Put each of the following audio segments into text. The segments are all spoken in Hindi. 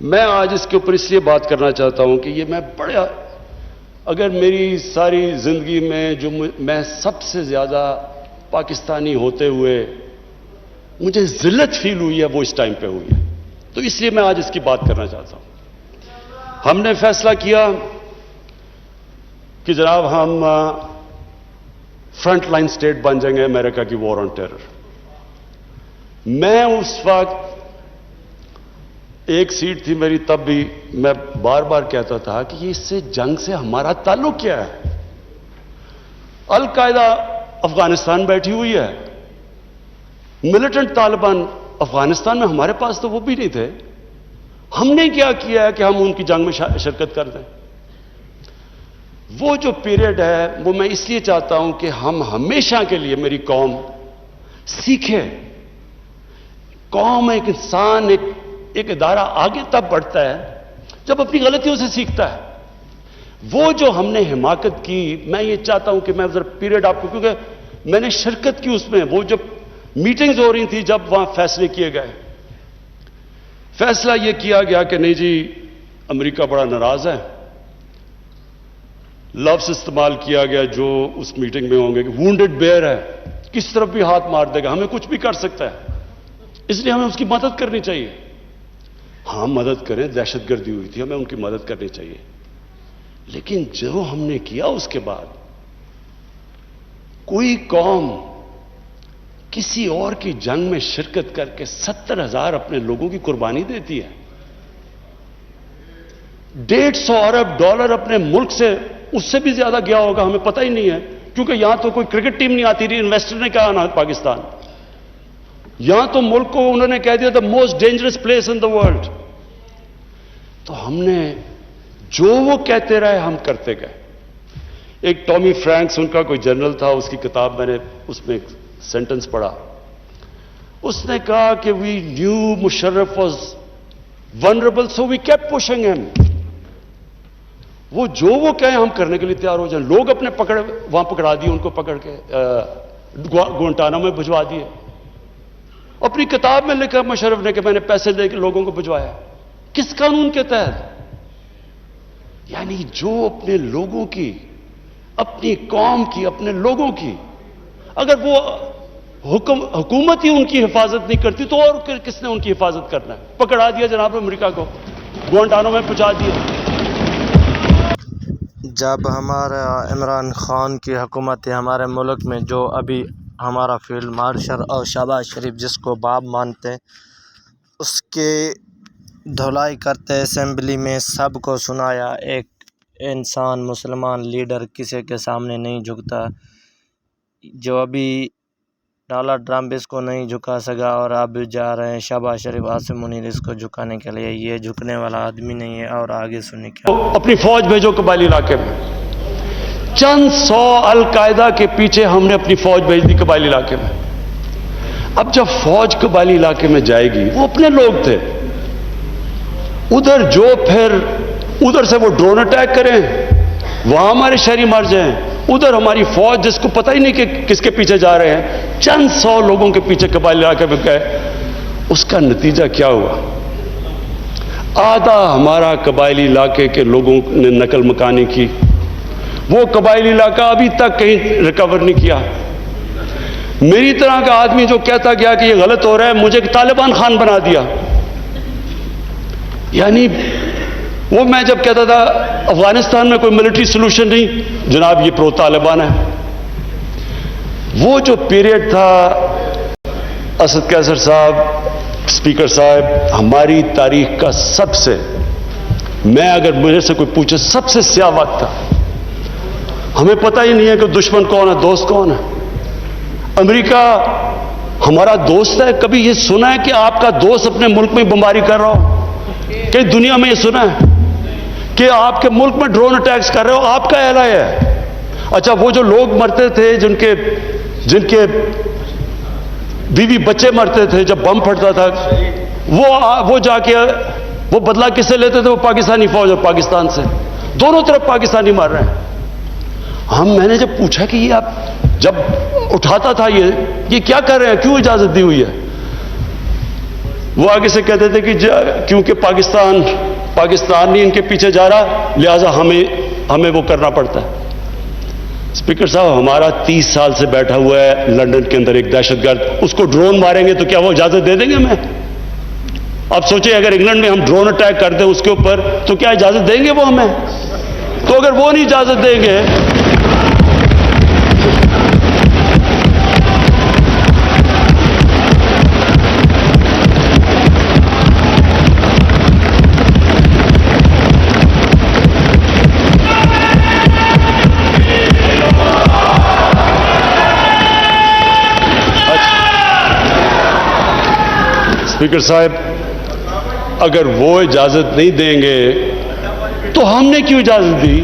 मैं आज इसके ऊपर इसलिए बात करना चाहता हूं कि ये मैं बड़ा, अगर मेरी सारी जिंदगी में जो मैं सबसे ज्यादा पाकिस्तानी होते हुए मुझे जिल्लत फील हुई है वो इस टाइम पे हुई है, तो इसलिए मैं आज इसकी बात करना चाहता हूं। हमने फैसला किया कि जनाब हम फ्रंट लाइन स्टेट बन जाएंगे अमेरिका की वॉर ऑन टेरर। मैं उस वक्त, एक सीट थी मेरी, तब भी मैं बार बार कहता था कि इससे जंग से हमारा ताल्लुक क्या है। अल कायदा अफगानिस्तान बैठी हुई है, मिलिटेंट तालिबान अफगानिस्तान में, हमारे पास तो वो भी नहीं थे। हमने क्या किया है कि हम उनकी जंग में शिरकत कर दें। वो जो पीरियड है वो मैं इसलिए चाहता हूं कि हम हमेशा के लिए, मेरी कौम सीखे। कौम, एक इंसान, एक इदारा आगे तब बढ़ता है जब अपनी गलतियों से सीखता है। वो जो हमने हिमाकत की, मैं ये चाहता हूं कि मैं जरा पीरियड आपको, क्योंकि मैंने शिरकत की उसमें, वो जब मीटिंग्स हो रही थी, जब वहां फैसले किए गए, फैसला यह किया गया कि नहीं जी, अमेरिका बड़ा नाराज है। लफ्ज इस्तेमाल किया गया जो उस मीटिंग में होंगे कि वुंडेड बेयर है, किस तरफ भी हाथ मार देगा, हमें कुछ भी कर सकता है, इसलिए हमें उसकी मदद करनी चाहिए। हाँ, मदद करें, दहशतगर्दी हुई थी, हमें उनकी मदद करनी चाहिए। लेकिन जो हमने किया उसके बाद, कोई कौम किसी और की जंग में शिरकत करके 70,000 अपने लोगों की कुर्बानी देती है, 150 अरब डॉलर अपने मुल्क से, उससे भी ज्यादा गया होगा, हमें पता ही नहीं है, क्योंकि यहां तो कोई क्रिकेट टीम नहीं आती रही, इन्वेस्टर ने कहा ना पाकिस्तान, यहां तो मुल्क को उन्होंने कह दिया the most dangerous place in the world. तो हमने जो वो कहते रहे हम करते गए। एक टॉमी फ्रैंक्स, उनका कोई जनरल था, उसकी किताब मैंने उसमें एक सेंटेंस पढ़ा, उसने कहा कि we knew Musharraf was vulnerable so we kept pushing him. वो जो वो कहे हम करने के लिए तैयार हो जाए। लोग अपने वहां पकड़ा दिए, उनको पकड़ के गुआंटानामो में भिजवा दिए। अपनी किताब में लिखा मुशर्रफ ने कि मैंने पैसे देकर लोगों को भिजवाया। किस कानून के तहत? यानी जो अपने लोगों की, अपनी कौम की, अपने लोगों की, अगर वो हुकूमत ही उनकी हिफाजत नहीं करती तो और किसने उनकी हिफाजत करना है? पकड़ा दिया जनाब अमेरिका को, गुआंटानामो में पहुंचा दिया। जब हमारा इमरान खान की हुकूमत है हमारे मुल्क में, जो अभी हमारा फील्ड मार्शल और शहबाज शरीफ जिसको बाप मानते हैं, उसके धुलाई करते असेंबली में सबको सुनाया, एक इंसान मुसलमान लीडर किसी के सामने नहीं झुकता। जो अभी डोनाल्ड ट्रंप इसको नहीं झुका सका और अब जा रहे हैं शहबाज शरीफ, आसिम मुनीर इसको झुकाने के लिए। ये झुकने वाला आदमी नहीं है। और आगे सुनिए क्या। अपनी फौज भेजो कबायली इलाके में। चंद 100 अल कायदा के पीछे हमने अपनी फौज भेज दी कबायली इलाके में। अब जब फौज कबायली इलाके में जाएगी, वो अपने लोग थे उधर, जो फिर उधर से वो ड्रोन अटैक करें, वहां हमारे शहरी मर जाएं, उधर हमारी फौज जिसको पता ही नहीं कि किसके पीछे जा रहे हैं, चंद 100 लोगों के पीछे कबायली इलाके में गए। उसका नतीजा क्या हुआ? आधा हमारा कबायली इलाके के लोगों ने नकल मकानी की। वो कबायली इलाका अभी तक कहीं रिकवर नहीं किया। मेरी तरह का आदमी जो कहता गया कि ये गलत हो रहा है, मुझे तालिबान खान बना दिया। यानी वो मैं जब कहता था अफगानिस्तान में कोई मिलिट्री सोल्यूशन नहीं, जनाब ये प्रो तालिबान है। वो जो पीरियड था, असद कैसर साहब, स्पीकर साहब, हमारी तारीख का सबसे, मैं अगर मुझे से कोई पूछे, सबसे स्याह वक्त था। हमें पता ही नहीं है कि दुश्मन कौन है, दोस्त कौन है। अमेरिका हमारा दोस्त है? कभी ये सुना है कि आपका दोस्त अपने मुल्क में बमबारी कर रहा हो? कई दुनिया में ये सुना है कि आपके मुल्क में ड्रोन अटैक्स कर रहे हो? आपका एला है। अच्छा, वो जो लोग मरते थे, जिनके बीवी बच्चे मरते थे जब बम फटता था, वो जाके वो बदला किससे लेते थे? वो पाकिस्तानी फौज और पाकिस्तान से। दोनों तरफ पाकिस्तानी मर रहे हैं। मैंने जब पूछा कि ये आप जब उठाता था ये क्या कर रहे हैं, क्यों इजाजत दी हुई है? वो आगे से कहते थे कि क्योंकि पाकिस्तान ही इनके पीछे जा रहा, लिहाजा हमें वो करना पड़ता है। स्पीकर साहब, हमारा 30 साल से बैठा हुआ है लंदन के अंदर एक दहशतगर्द, उसको ड्रोन मारेंगे तो क्या वो इजाजत दे देंगे हमें? अब सोचिए, अगर इंग्लैंड में हम ड्रोन अटैक कर दें उसके ऊपर, तो क्या इजाजत देंगे वो हमें? तो अगर वो नहीं इजाजत देंगे, स्पीकर साहब, अगर वो इजाजत नहीं देंगे तो हमने क्यों इजाजत दी?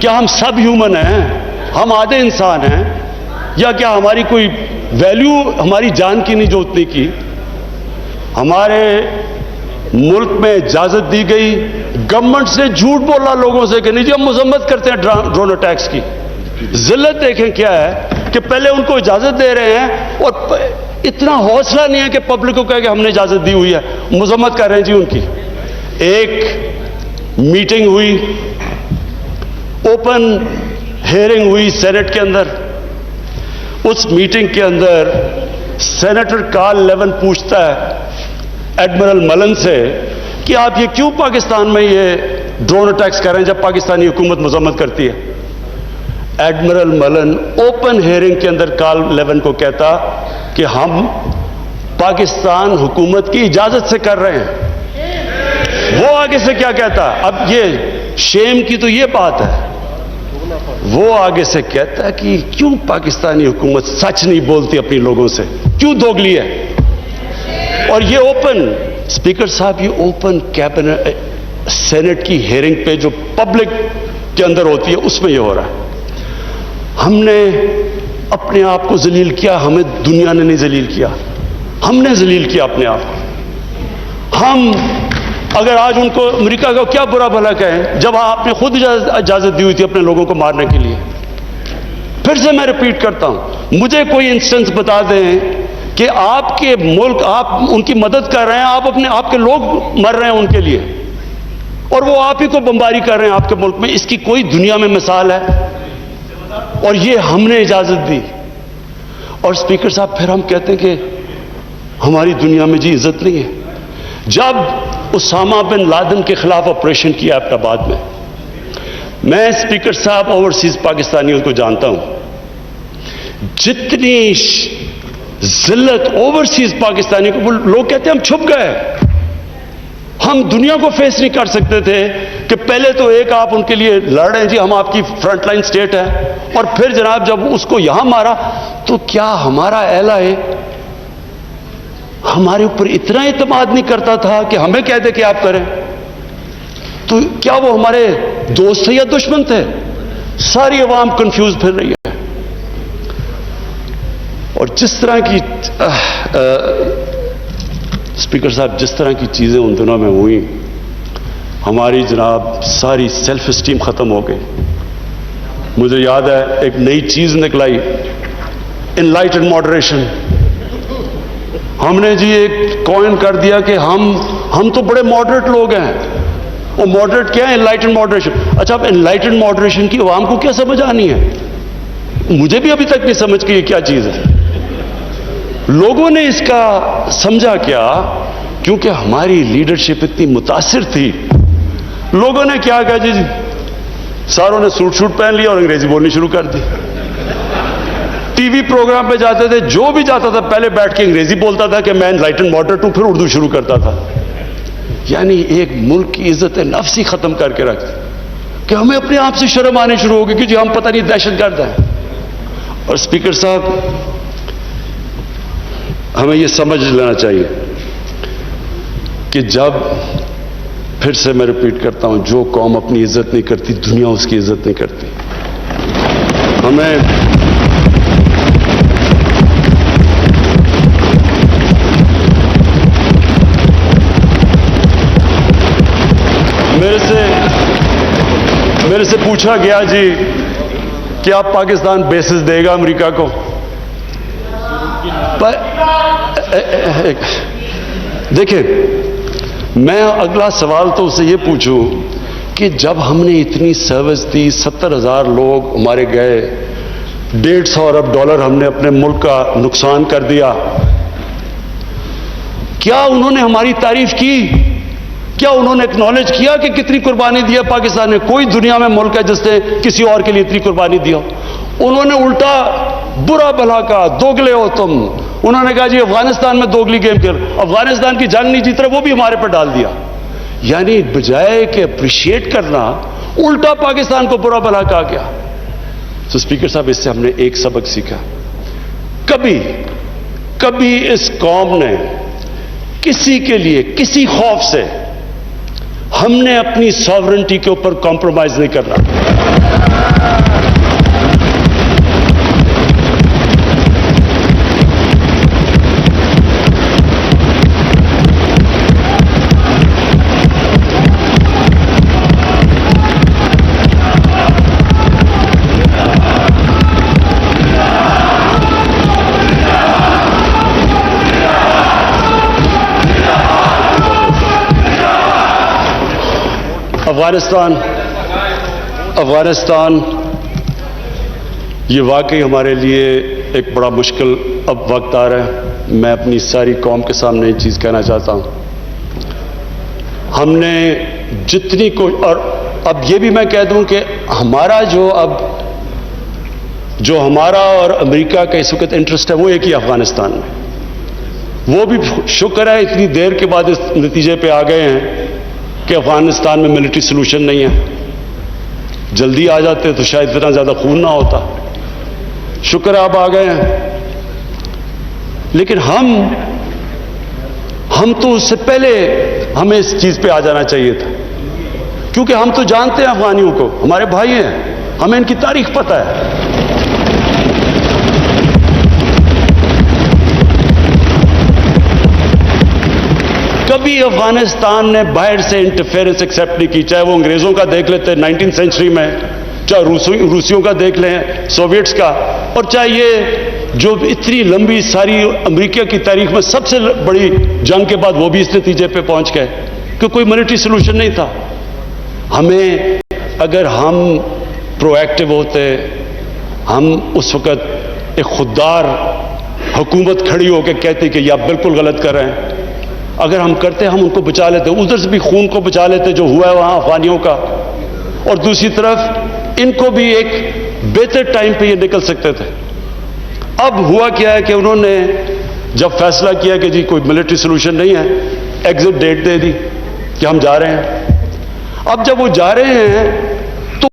क्या हम सब ह्यूमन हैं? हम आधे इंसान हैं? या क्या हमारी कोई वैल्यू हमारी जान की नहीं जो उतनी की? हमारे मुल्क में इजाजत दी गई, गवर्नमेंट से झूठ बोला लोगों से कि नहीं जी हम मजम्मत करते हैं ड्रोन अटैक्स की। जिल्लत देखें क्या है कि पहले उनको इजाजत दे रहे हैं और इतना हौसला नहीं है कि पब्लिक को कहे कि हमने इजाजत दी हुई है, मजम्मत कर रहे हैं जी उनकी। एक मीटिंग हुई, ओपन हेयरिंग हुई सेनेट के अंदर। उस मीटिंग के अंदर सेनेटर कार्ल लेवन पूछता है एडमिरल मलन से कि आप ये क्यों पाकिस्तान में ये ड्रोन अटैक्स कर रहे हैं जब पाकिस्तानी हुकूमत मजम्मत करती है? एडमिरल मलन ओपन हेयरिंग के अंदर कार्ल लेवन को कहता कि हम पाकिस्तान हुकूमत की इजाजत से कर रहे हैं। वो आगे से क्या कहता? अब ये शेम की तो ये बात है, वो आगे से कहता है कि क्यों पाकिस्तानी हुकूमत सच नहीं बोलती अपने लोगों से, क्यों दोगली है? और ये ओपन, स्पीकर साहब, ये ओपन कैबिनेट सेनेट की हेयरिंग पे जो पब्लिक के अंदर होती है उसमें ये हो रहा है। हमने अपने आप को जलील किया, हमें दुनिया ने नहीं जलील किया, हमने जलील किया अपने आप को। हम अगर आज उनको अमेरिका का क्या बुरा भला कहें जब आपने खुद इजाजत दी हुई थी अपने लोगों को मारने के लिए। फिर से मैं रिपीट करता हूं, मुझे कोई इंस्टेंस बता दें कि आपके मुल्क, आप उनकी मदद कर रहे हैं, आपके लोग मर रहे हैं उनके लिए, और वो आप ही को बमबारी कर रहे हैं आपके मुल्क में। इसकी कोई दुनिया में मिसाल है? और ये हमने इजाजत दी। और स्पीकर साहब, फिर हम कहते हैं कि हमारी दुनिया में जी इज्जत नहीं है। जब उसामा बिन लादेन के खिलाफ ऑपरेशन किया एबटाबाद में, मैं स्पीकर साहब ओवरसीज पाकिस्तानियों को जानता हूं, जितनी जिल्लत ओवरसीज पाकिस्तानी को, लोग कहते हैं हम छुप गए, हम दुनिया को फेस नहीं कर सकते थे कि पहले तो एक आप उनके लिए लड़ रहे हैं जी, हम आपकी फ्रंटलाइन स्टेट है, और फिर जनाब जब उसको यहां मारा तो क्या हमारा एला है हमारे ऊपर इतना इत्मीनान नहीं करता था कि हमें कह दे कि आप करें? तो क्या वो हमारे दोस्त थे या दुश्मन थे? सारी अवाम कंफ्यूज फिर रही है। और जिस तरह की स्पीकर साहब, जिस तरह की चीजें उन दिनों में हुई, हमारी जनाब सारी सेल्फ एस्टीम खत्म हो गई। मुझे याद है एक नई चीज निकलाई, इनलाइटेड मॉडरेशन। हमने जी एक कॉइन कर दिया कि हम तो बड़े मॉडरेट लोग हैं। वो मॉडरेट क्या है? Enlightened moderation. अच्छा, अब इनलाइटेड मॉडरेशन की अवाम को क्या समझ आनी है? मुझे भी अभी तक नहीं समझ कि ये क्या चीज है। लोगों ने इसका समझा क्या? क्योंकि हमारी लीडरशिप इतनी मुतासिर थी, लोगों ने क्या कहा जी, सारों ने सूट पहन लिया और अंग्रेजी बोलनी शुरू कर दी। टीवी प्रोग्राम पे जाते थे, जो भी जाता था पहले बैठ के अंग्रेजी बोलता था कि मैं एनलाइटेड मॉडरेट हूं, फिर उर्दू शुरू करता था। यानी एक मुल्क की इज्जत नफ्स ही खत्म करके रख दी कि हमें अपने आप से शर्म आनी शुरू होगी कि जी हम पता नहीं दहशतगर्द हैं। और स्पीकर साहब, हमें यह समझ लेना चाहिए कि जब, फिर से मैं रिपीट करता हूं, जो कौम अपनी इज्जत नहीं करती, दुनिया उसकी इज्जत नहीं करती। हमें मेरे से पूछा गया जी कि आप पाकिस्तान बेसिस देगा अमेरिका को? देखिए, मैं अगला सवाल तो उससे ये पूछूं कि जब हमने इतनी सर्विस दी, 70,000 लोग हमारे गए, $150 अरब हमने अपने मुल्क का नुकसान कर दिया, क्या उन्होंने हमारी तारीफ की? क्या उन्होंने एक्नॉलेज किया कि कितनी कुर्बानी दी है पाकिस्तान ने? कोई दुनिया में मुल्क है जिसने किसी और के लिए इतनी कुर्बानी दी हो? उन्होंने उल्टा बुरा भला कहा, दोगले हो तुम। उन्होंने कहा जी अफगानिस्तान में दोगली गेम खेल, अफगानिस्तान की जंग नहीं जीत रहे, वो भी हमारे पर डाल दिया। यानी बजाय कि अप्रिशिएट करना, उल्टा पाकिस्तान को बुरा भला कहा गया। तो स्पीकर साहब, इससे हमने एक सबक सीखा, कभी इस कौम ने किसी के लिए किसी खौफ से हमने अपनी सॉवरेंटी के ऊपर कॉम्प्रोमाइज नहीं करना। अफगानिस्तान ये वाकई हमारे लिए एक बड़ा मुश्किल अब वक्त आ रहा है। मैं अपनी सारी कौम के सामने ये चीज़ कहना चाहता हूँ, हमने जितनी को, और अब ये भी मैं कह दूं कि हमारा जो हमारा और अमेरिका का इस वक्त इंटरेस्ट है वो एक ही अफगानिस्तान में। वो भी शुक्र है इतनी देर के बाद इस नतीजे पे आ गए हैं कि अफगानिस्तान में मिलिट्री सोल्यूशन नहीं है। जल्दी आ जाते तो शायद इतना ज्यादा खून ना होता। शुक्र है अब आ गए हैं। लेकिन हम तो उससे पहले हमें इस चीज पे आ जाना चाहिए था, क्योंकि हम तो जानते हैं अफगानियों को, हमारे भाई हैं, हमें इनकी तारीख पता है। कभी अफगानिस्तान ने बाहर से इंटरफेरेंस एक्सेप्ट नहीं की, चाहे वो अंग्रेजों का देख लेते 19th सेंचुरी में, चाहे रूसियों का देख लें, सोवियट्स का, और चाहे ये जो इतनी लंबी सारी अमेरिका की तारीख में सबसे बड़ी जंग के बाद वो भी इस नतीजे पे पहुंच गए कि कोई मिलिट्री सोल्यूशन नहीं था। हमें, अगर हम प्रोएक्टिव होते, हम उस वक्त एक खुददार हुकूमत खड़ी होकर कहती कि ये आप बिल्कुल गलत कर रहे हैं, अगर हम करते हम उनको बचा लेते, उधर से भी खून को बचा लेते जो हुआ है वहां अफगानियों का, और दूसरी तरफ इनको भी एक बेहतर टाइम पे ये निकल सकते थे। अब हुआ क्या है कि उन्होंने जब फैसला किया कि जी कोई मिलिट्री सोल्यूशन नहीं है, एग्जिट डेट दे दी कि हम जा रहे हैं। अब जब वो जा रहे हैं